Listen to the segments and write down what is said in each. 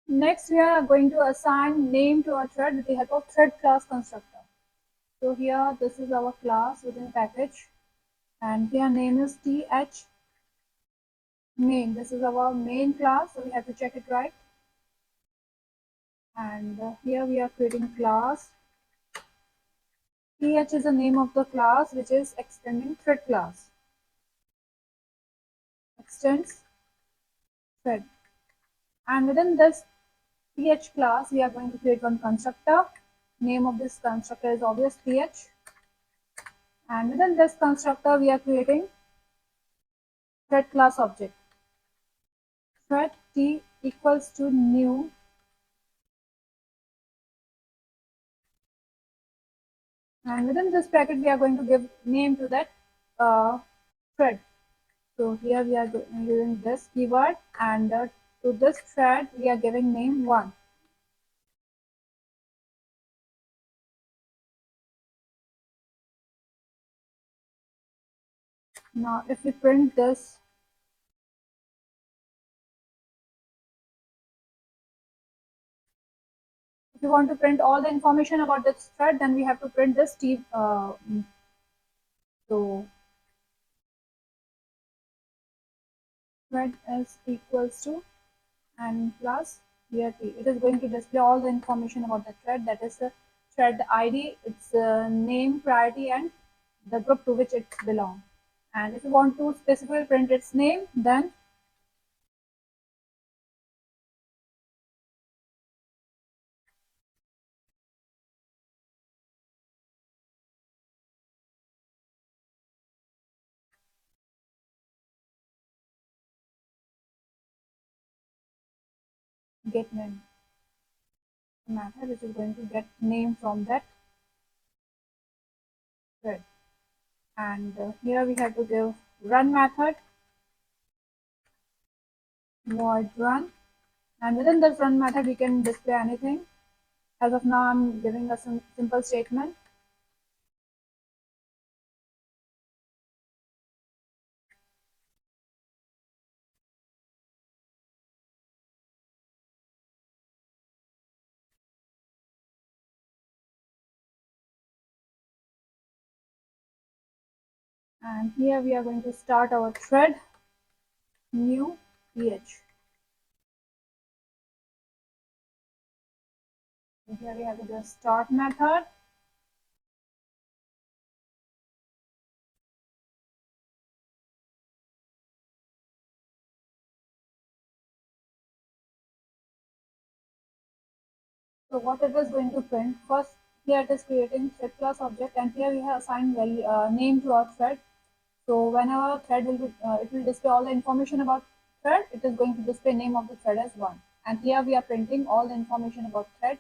Next, we are going to assign name to our thread with the help of thread class constructor. So here, this is our class within package, and here name is th main. This is our main class, so we have to check it right. And here we are creating class. Th is the name of the class, which is extending thread class. Extends thread. And within this th class, we are going to create one constructor. Name of this constructor is obvious th. And within this constructor, we are creating thread class object. Thread t equals to new, and within this bracket, we are going to give name to that thread. So here we are using this keyword, and to this thread, we are giving name 1. Now, if we print this, if you want to print all the information about this thread, then we have to print this t. So thread is equals to and plus here t. It is going to display all the information about the thread. That is the thread ID, its name, priority, and the group to which it belongs. And if you want to specifically print its name, then get name method, which is going to get name from that thread. And here we have to give run method, void run, and within this run method we can display anything. As of now, I'm giving a simple statement. And here we are going to start our thread, new ph. And here we have to do a start method. So what it is going to print, first here it is creating thread class object, and here we have assigned value, name to our thread. So whenever thread will be, it will display all the information about thread, it is going to display name of the thread as 1. And here we are printing all the information about thread.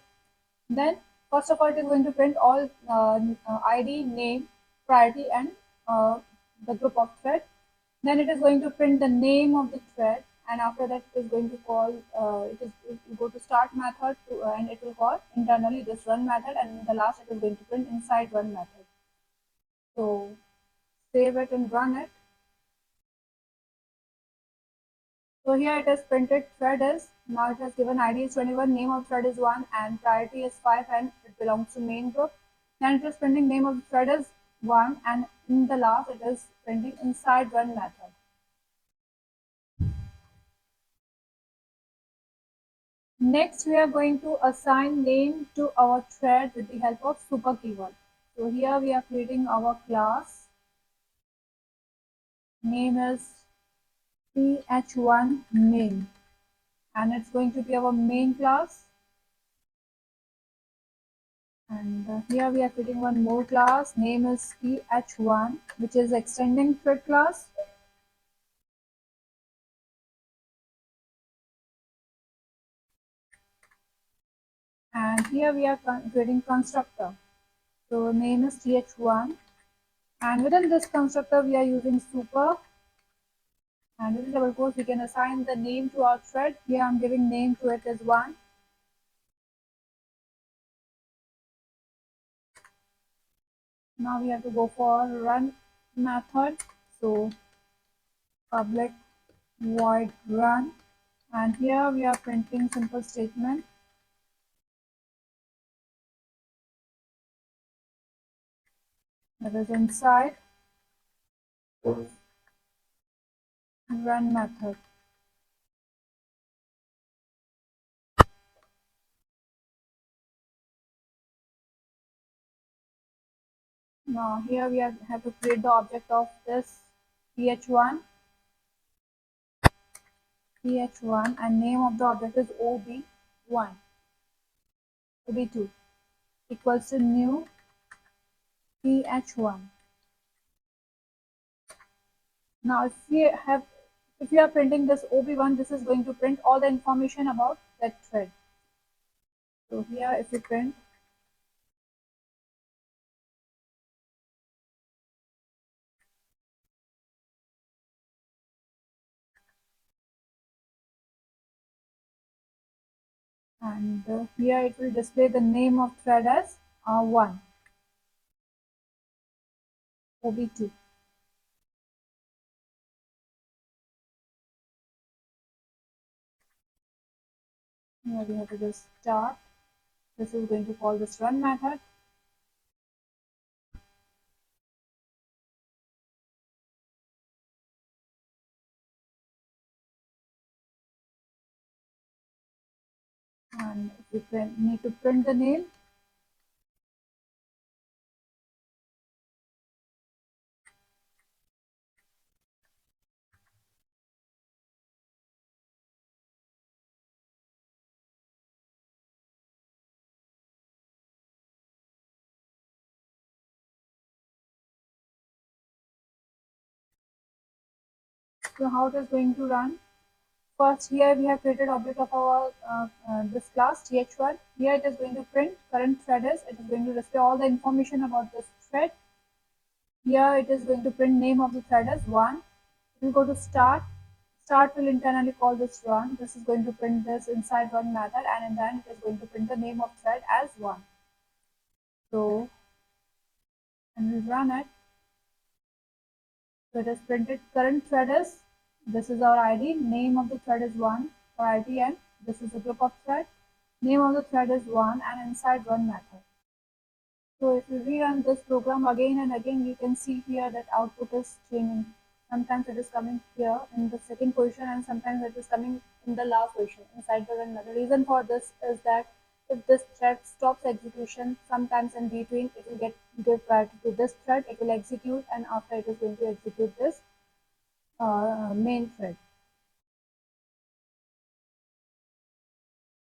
Then first of all, it is going to print all ID, name, priority, and the group of thread. Then it is going to print the name of the thread, and after that it is going to call, it will go to start method to, and it will call internally this run method, and in the last it is going to print inside run method. So save it and run it. So here it is printed thread is, now it has given ID is 21, name of thread is 1, and priority is 5, and it belongs to main group. Then it is printing name of the thread is 1, and in the last it is printing inside run method. Next, we are going to assign name to our thread with the help of super keyword. So here we are creating our class. Name is th1 main, and it's going to be our main class. And here we are creating one more class. Name is th1, which is extending thread class. And here we are creating constructor. So name is th1, and within this constructor we are using super. And within double quotes we can assign the name to our thread. Here I'm giving name to it as 1. Now we have to go for run method. So public void run, And here we are printing simple statement. That is inside run method. Now here we have to create the object of this ph1, and name of the object is ob1, ob2 equals to new ph1. Now if we are printing this ob1, this is going to print all the information about that thread. So here if we print and here it will display the name of thread as 1 ob2. Here we have to just start. This is going to call this run method. And if we need to print the name, so how it is going to run? First, here we have created object of our this class th1. Here it is going to print current thread is. It is going to display all the information about this thread. Here it is going to print name of the thread as 1. We will go to start. Start will internally call this run. This is going to print this inside run method, and then it is going to print the name of thread as 1. So, and we'll run it. So it is printed current thread is, this is our ID, name of the thread is 1 for ID, and this is the group of thread. Name of the thread is 1 and inside run method. So if you rerun this program again and again, you can see here that output is changing. Sometimes it is coming here in the second position and sometimes it is coming in the last position inside the run method. The reason for this is that if this thread stops execution, sometimes in between it will give priority to this thread, it will execute, and after it is going to execute this main thread.